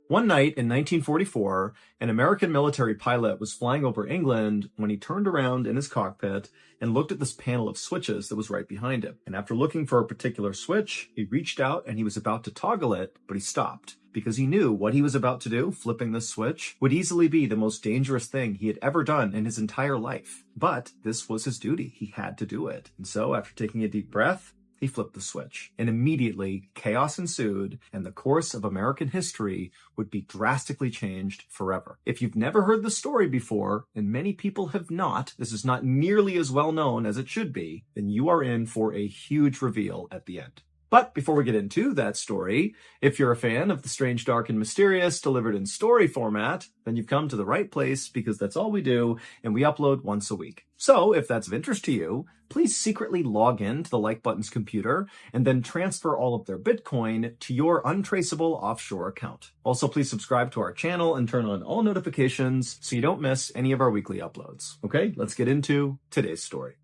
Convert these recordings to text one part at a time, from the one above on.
One night in 1944, an American military pilot was flying over England when he turned around in his cockpit and looked at this panel of switches that was right behind him. And after looking for a particular switch, he reached out and he was about to toggle it, but he stopped because he knew what he was about to do, flipping this switch, would easily be the most dangerous thing he had ever done in his entire life. But this was his duty. He had to do it. And so after taking a deep breath, he flipped the switch, and immediately chaos ensued, and the course of American history would be drastically changed forever. If you've never heard the story before, and many people have not, this is not nearly as well known as it should be, then you are in for a huge reveal at the end. But before we get into that story, if you're a fan of the strange, dark, and mysterious delivered in story format, then you've come to the right place because that's all we do, and we upload once a week. So if that's of interest to you, please secretly log in to the Like Button's computer and then transfer all of their Bitcoin to your untraceable offshore account. Also, please subscribe to our channel and turn on all notifications so you don't miss any of our weekly uploads. Okay, let's get into today's story.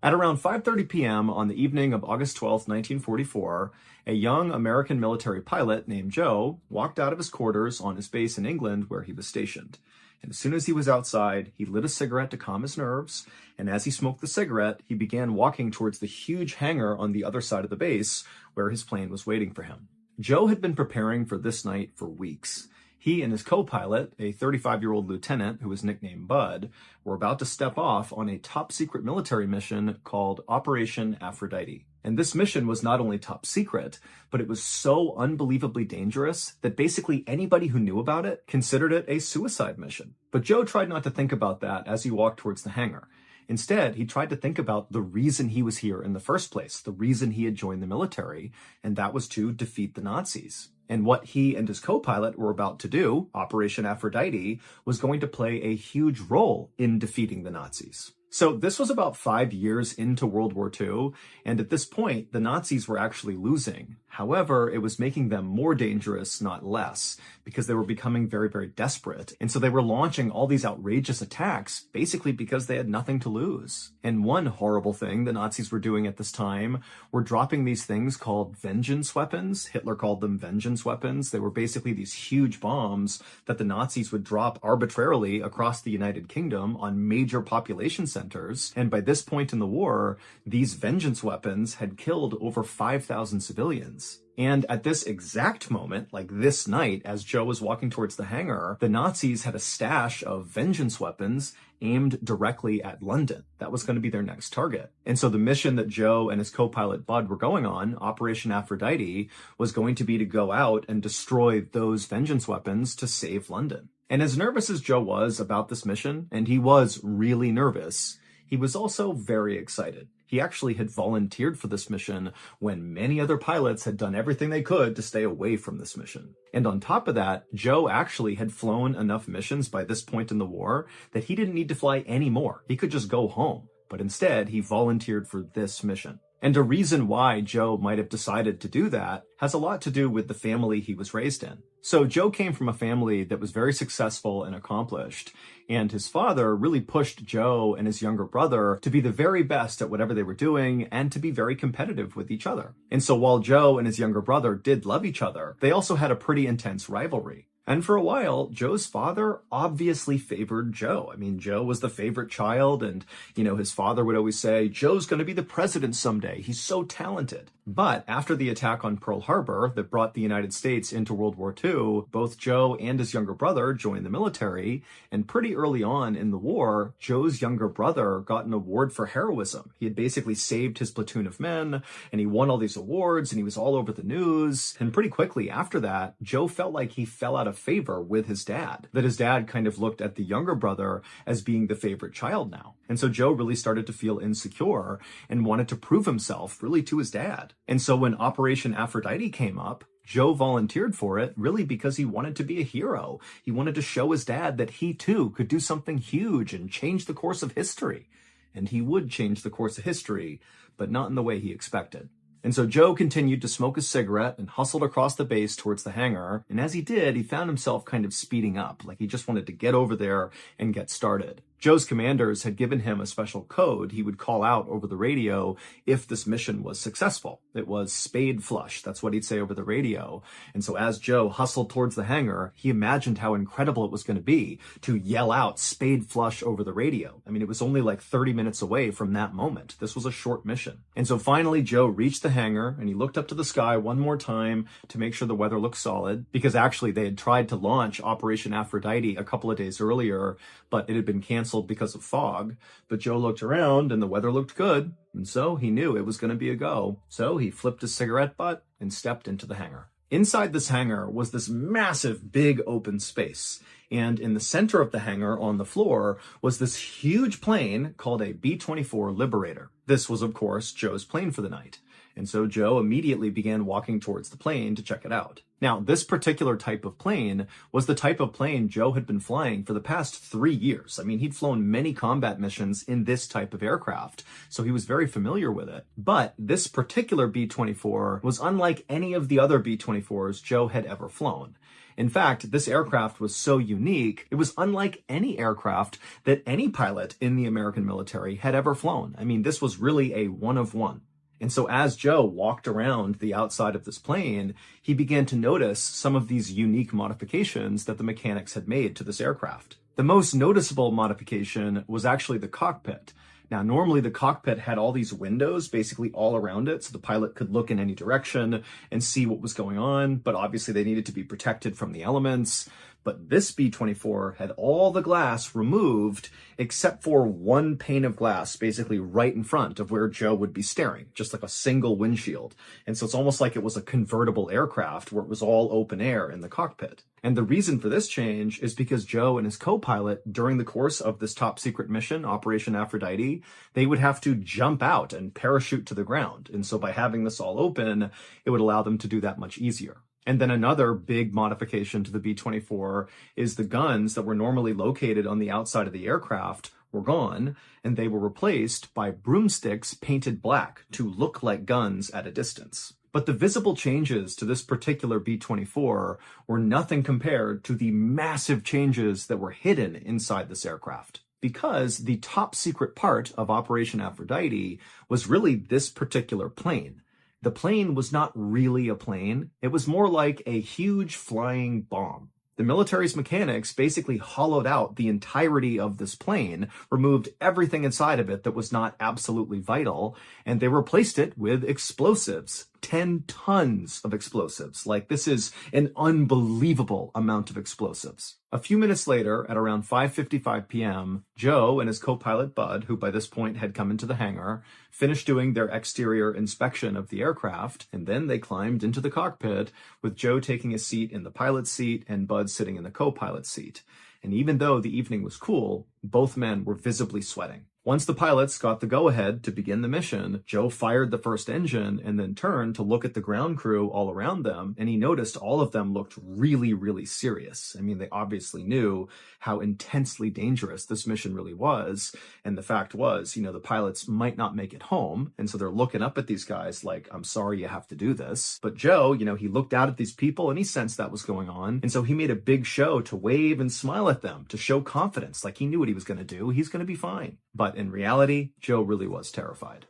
At around 5:30 p.m. on the evening of August 12, 1944, a young American military pilot named Joe walked out of his quarters on his base in England where he was stationed. And as soon as he was outside, he lit a cigarette to calm his nerves, and as he smoked the cigarette, he began walking towards the huge hangar on the other side of the base where his plane was waiting for him. Joe had been preparing for this night for weeks. He and his co-pilot, a 35-year-old lieutenant who was nicknamed Bud, were about to step off on a top-secret military mission called Operation Aphrodite. And this mission was not only top secret, but it was so unbelievably dangerous that basically anybody who knew about it considered it a suicide mission. But Joe tried not to think about that as he walked towards the hangar. Instead, he tried to think about the reason he was here in the first place, the reason he had joined the military, and that was to defeat the Nazis. And what he and his co-pilot were about to do, Operation Aphrodite, was going to play a huge role in defeating the Nazis. So this was about 5 years into World War II, and at this point, the Nazis were actually losing. However, it was making them more dangerous, not less, because they were becoming very, very desperate. And so they were launching all these outrageous attacks, basically because they had nothing to lose. And one horrible thing the Nazis were doing at this time were dropping these things called vengeance weapons. Hitler called them vengeance weapons. They were basically these huge bombs that the Nazis would drop arbitrarily across the United Kingdom on major population centers. And by this point in the war, these vengeance weapons had killed over 5,000 civilians. And at this exact moment, like this night, as Joe was walking towards the hangar, the Nazis had a stash of vengeance weapons aimed directly at London. That was going to be their next target. And so the mission that Joe and his co-pilot Bud were going on, Operation Aphrodite, was going to be to go out and destroy those vengeance weapons to save London. And as nervous as Joe was about this mission, and he was really nervous, he was also very excited. He actually had volunteered for this mission when many other pilots had done everything they could to stay away from this mission. And on top of that, Joe actually had flown enough missions by this point in the war that he didn't need to fly any more. He could just go home. But instead, he volunteered for this mission. And a reason why Joe might have decided to do that has a lot to do with the family he was raised in. So Joe came from a family that was very successful and accomplished, and his father really pushed Joe and his younger brother to be the very best at whatever they were doing and to be very competitive with each other. And so while Joe and his younger brother did love each other, they also had a pretty intense rivalry. And for a while, Joe's father obviously favored Joe. I mean, Joe was the favorite child, and, his father would always say, Joe's going to be the president someday. He's so talented. But after the attack on Pearl Harbor that brought the United States into World War II, both Joe and his younger brother joined the military, and pretty early on in the war, Joe's younger brother got an award for heroism. He had basically saved his platoon of men, and he won all these awards, and he was all over the news. And pretty quickly after that, Joe felt like he fell out of favor with his dad, that his dad kind of looked at the younger brother as being the favorite child now. And so Joe really started to feel insecure and wanted to prove himself really to his dad. And so when Operation Aphrodite came up, Joe volunteered for it really because he wanted to be a hero. He wanted to show his dad that he too could do something huge and change the course of history. And he would change the course of history, but not in the way he expected. And so Joe continued to smoke a cigarette and hustled across the base towards the hangar. And as he did, he found himself kind of speeding up, like he just wanted to get over there and get started. Joe's commanders had given him a special code he would call out over the radio if this mission was successful. It was spade flush. That's what he'd say over the radio. And so as Joe hustled towards the hangar, he imagined how incredible it was going to be to yell out spade flush over the radio. I mean, it was only like 30 minutes away from that moment. This was a short mission. And so finally, Joe reached the hangar and he looked up to the sky one more time to make sure the weather looked solid, because actually they had tried to launch Operation Aphrodite a couple of days earlier, but it had been canceled because of fog. But Joe looked around and the weather looked good, and so he knew it was going to be a go. So he flipped his cigarette butt and stepped into the hangar. Inside this hangar was this massive, big open space. And in the center of the hangar on the floor was this huge plane called a B-24 Liberator. This was, of course, Joe's plane for the night. And so Joe immediately began walking towards the plane to check it out. Now, this particular type of plane was the type of plane Joe had been flying for the past 3 years. I mean, he'd flown many combat missions in this type of aircraft, so he was very familiar with it. But this particular B-24 was unlike any of the other B-24s Joe had ever flown. In fact, this aircraft was so unique, it was unlike any aircraft that any pilot in the American military had ever flown. I mean, this was really a one of one. And so as Joe walked around the outside of this plane, he began to notice some of these unique modifications that the mechanics had made to this aircraft. The most noticeable modification was actually the cockpit. Now, normally the cockpit had all these windows basically all around it, so the pilot could look in any direction and see what was going on, but obviously they needed to be protected from the elements. But this B-24 had all the glass removed except for one pane of glass, basically right in front of where Joe would be staring, just like a single windshield. And so it's almost like it was a convertible aircraft where it was all open air in the cockpit. And the reason for this change is because Joe and his co-pilot, during the course of this top secret mission, Operation Aphrodite, they would have to jump out and parachute to the ground. And so by having this all open, it would allow them to do that much easier. And then another big modification to the B-24 is the guns that were normally located on the outside of the aircraft were gone, and they were replaced by broomsticks painted black to look like guns at a distance. But the visible changes to this particular B-24 were nothing compared to the massive changes that were hidden inside this aircraft. Because the top secret part of Operation Aphrodite was really this particular plane. The plane was not really a plane. It was more like a huge flying bomb. The military's mechanics basically hollowed out the entirety of this plane, removed everything inside of it that was not absolutely vital, and they replaced it with explosives. 10 tons of explosives. Like, this is an unbelievable amount of explosives. A few minutes later, at around 5:55 p.m., Joe and his co-pilot Bud, who by this point had come into the hangar, finished doing their exterior inspection of the aircraft, and then they climbed into the cockpit, with Joe taking a seat in the pilot's seat and Bud sitting in the co-pilot's seat. And even though the evening was cool, both men were visibly sweating. Once the pilots got the go-ahead to begin the mission, Joe fired the first engine and then turned to look at the ground crew all around them, and he noticed all of them looked really, really serious. I mean, they obviously knew how intensely dangerous this mission really was, and the fact was, the pilots might not make it home, and so they're looking up at these guys like, I'm sorry you have to do this. But Joe, he looked out at these people and he sensed that was going on, and so he made a big show to wave and smile at them, to show confidence, like he knew what he was going to do. He's going to be fine. But in reality, Joe really was terrified.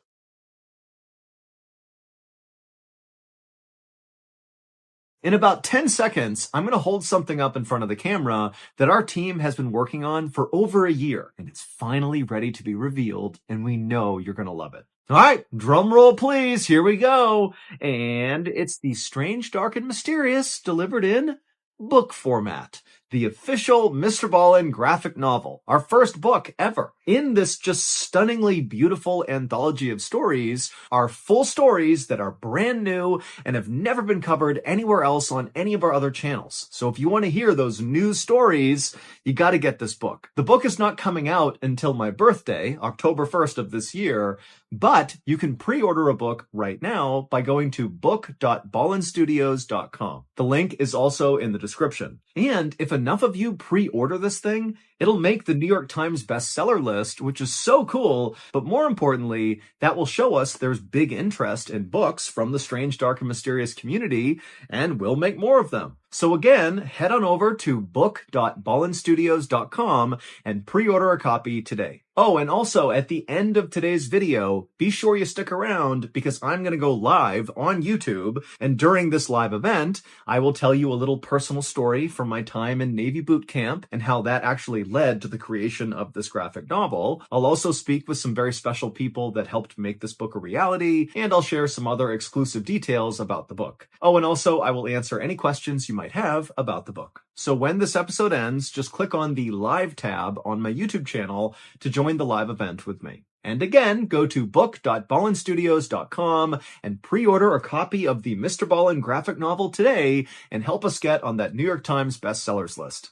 In about 10 seconds, I'm going to hold something up in front of the camera that our team has been working on for over a year, and it's finally ready to be revealed, and we know you're going to love it. All right, drum roll please, here we go. And it's the Strange, Dark, and Mysterious delivered in book format. The official Mr. Ballin graphic novel, our first book ever. In this just stunningly beautiful anthology of stories are full stories that are brand new and have never been covered anywhere else on any of our other channels. So if you want to hear those new stories, you got to get this book. The book is not coming out until my birthday, October 1st of this year, but you can pre-order a book right now by going to book.ballinstudios.com. The link is also in the description. And if a enough of you pre-order this thing, it'll make the New York Times bestseller list, which is so cool, but more importantly, that will show us there's big interest in books from the strange, dark, and mysterious community, and we'll make more of them. So again, head on over to book.ballenstudios.com and pre-order a copy today. Oh, and also at the end of today's video, be sure you stick around because I'm going to go live on YouTube, and during this live event, I will tell you a little personal story from my time in Navy boot camp and how that actually led to the creation of this graphic novel. I'll also speak with some very special people that helped make this book a reality, and I'll share some other exclusive details about the book. Oh, and also I will answer any questions you might have about the book. So when this episode ends, just click on the live tab on my YouTube channel to join the live event with me. And again, go to book.ballenstudios.com and pre-order a copy of the Mr. Ballen graphic novel today and help us get on that New York Times bestsellers list.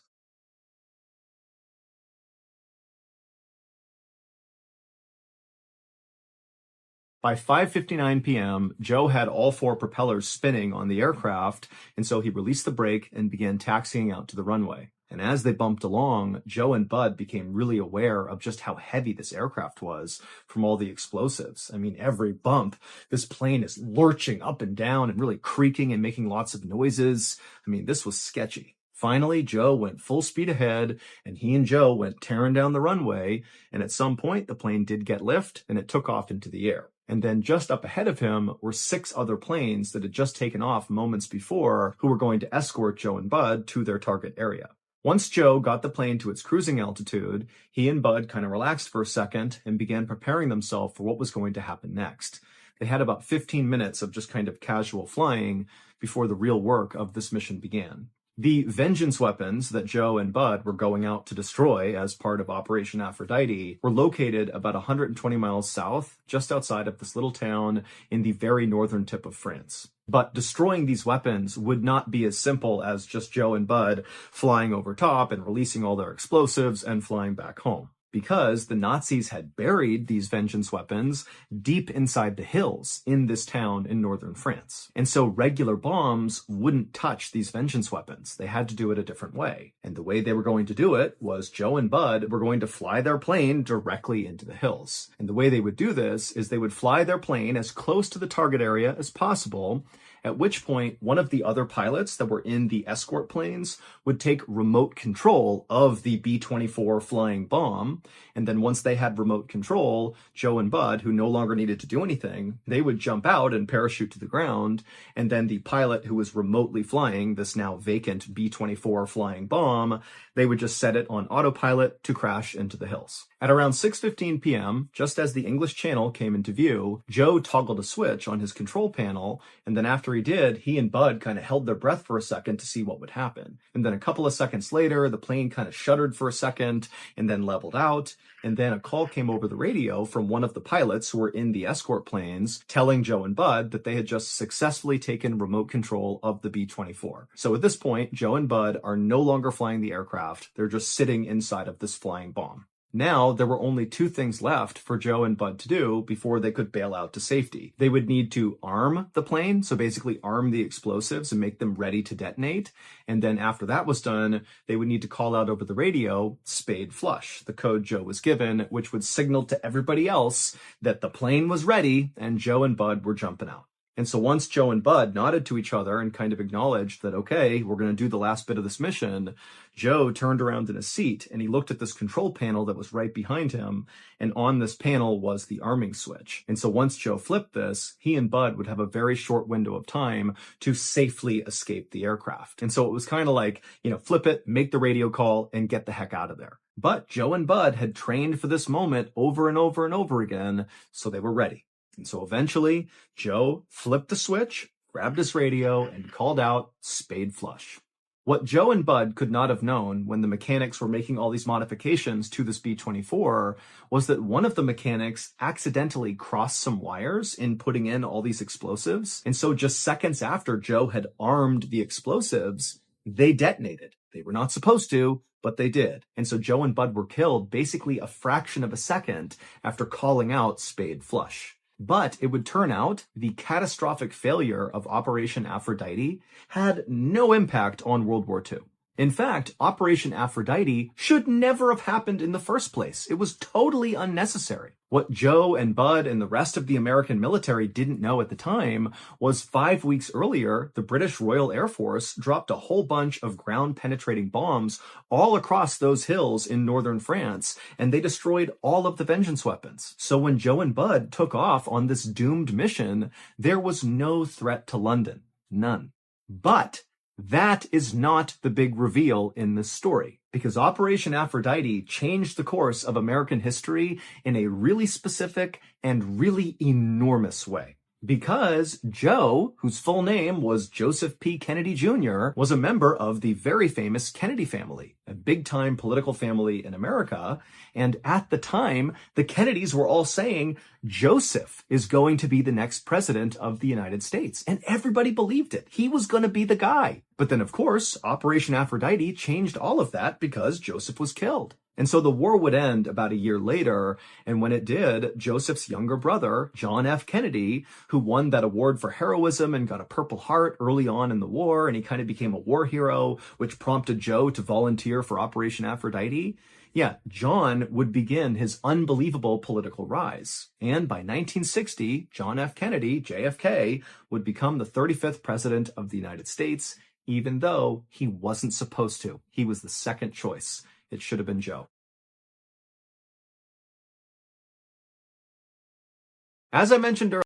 By 5:59 p.m., Joe had all 4 propellers spinning on the aircraft, and so he released the brake and began taxiing out to the runway. And as they bumped along, Joe and Bud became really aware of just how heavy this aircraft was from all the explosives. I mean, every bump, this plane is lurching up and down and really creaking and making lots of noises. I mean, this was sketchy. Finally, Joe went full speed ahead, and he and Joe went tearing down the runway, and at some point, the plane did get lift, and it took off into the air. And then just up ahead of him were 6 other planes that had just taken off moments before who were going to escort Joe and Bud to their target area. Once Joe got the plane to its cruising altitude, he and Bud kind of relaxed for a second and began preparing themselves for what was going to happen next. They had about 15 minutes of just kind of casual flying before the real work of this mission began. The vengeance weapons that Joe and Bud were going out to destroy as part of Operation Aphrodite were located about 120 miles south, just outside of this little town in the very northern tip of France. But destroying these weapons would not be as simple as just Joe and Bud flying over top and releasing all their explosives and flying back home, because the Nazis had buried these vengeance weapons deep inside the hills in this town in northern France. And so regular bombs wouldn't touch these vengeance weapons. They had to do it a different way. And the way they were going to do it was Joe and Bud were going to fly their plane directly into the hills. And the way they would do this is they would fly their plane as close to the target area as possible, at which point one of the other pilots that were in the escort planes would take remote control of the B-24 flying bomb. And then once they had remote control, Joe and Bud, who no longer needed to do anything, they would jump out and parachute to the ground. And then the pilot who was remotely flying this now vacant B-24 flying bomb, they would just set it on autopilot to crash into the hills. At around 6:15 p.m., just as the English Channel came into view, Joe toggled a switch on his control panel, and then after he did, he and Bud kind of held their breath for a second to see what would happen. And then a couple of seconds later, the plane kind of shuddered for a second and then leveled out. And then a call came over the radio from one of the pilots who were in the escort planes telling Joe and Bud that they had just successfully taken remote control of the B-24. So at this point, Joe and Bud are no longer flying the aircraft. They're just sitting inside of this flying bomb. Now, there were only 2 things left for Joe and Bud to do before they could bail out to safety. They would need to arm the plane, so basically arm the explosives and make them ready to detonate. And then after that was done, they would need to call out over the radio, spade flush, the code Joe was given, which would signal to everybody else that the plane was ready and Joe and Bud were jumping out. And so once Joe and Bud nodded to each other and kind of acknowledged that, okay, we're going to do the last bit of this mission, Joe turned around in his seat and he looked at this control panel that was right behind him. And on this panel was the arming switch. And so once Joe flipped this, he and Bud would have a very short window of time to safely escape the aircraft. And so it was kind of like, flip it, make the radio call, and get the heck out of there. But Joe and Bud had trained for this moment over and over and over again, so they were ready. And so eventually, Joe flipped the switch, grabbed his radio, and called out, spade flush. What Joe and Bud could not have known when the mechanics were making all these modifications to this B-24 was that one of the mechanics accidentally crossed some wires in putting in all these explosives. And so just seconds after Joe had armed the explosives, they detonated. They were not supposed to, but they did. And so Joe and Bud were killed basically a fraction of a second after calling out spade flush. But it would turn out the catastrophic failure of Operation Aphrodite had no impact on World War II. In fact, Operation Aphrodite should never have happened in the first place. It was totally unnecessary. What Joe and Bud and the rest of the American military didn't know at the time was 5 weeks earlier, the British Royal Air Force dropped a whole bunch of ground-penetrating bombs all across those hills in northern France, and they destroyed all of the vengeance weapons. So when Joe and Bud took off on this doomed mission, there was no threat to London. None. But that is not the big reveal in this story, because Operation Aphrodite changed the course of American history in a really specific and really enormous way. Because Joe, whose full name was Joseph P. Kennedy Jr., was a member of the very famous Kennedy family, a big-time political family in America. And at the time, the Kennedys were all saying Joseph is going to be the next president of the United States. And everybody believed it. He was going to be the guy. But then, of course, Operation Aphrodite changed all of that because Joseph was killed. And so the war would end about a year later, and when it did, Joseph's younger brother, John F. Kennedy, who won that award for heroism and got a Purple Heart early on in the war, and he kind of became a war hero, which prompted Joe to volunteer for Operation Aphrodite. Yeah, John would begin his unbelievable political rise. And by 1960, John F. Kennedy, JFK, would become the 35th president of the United States, even though he wasn't supposed to. He was the second choice. It should have been Joe. As I mentioned earlier,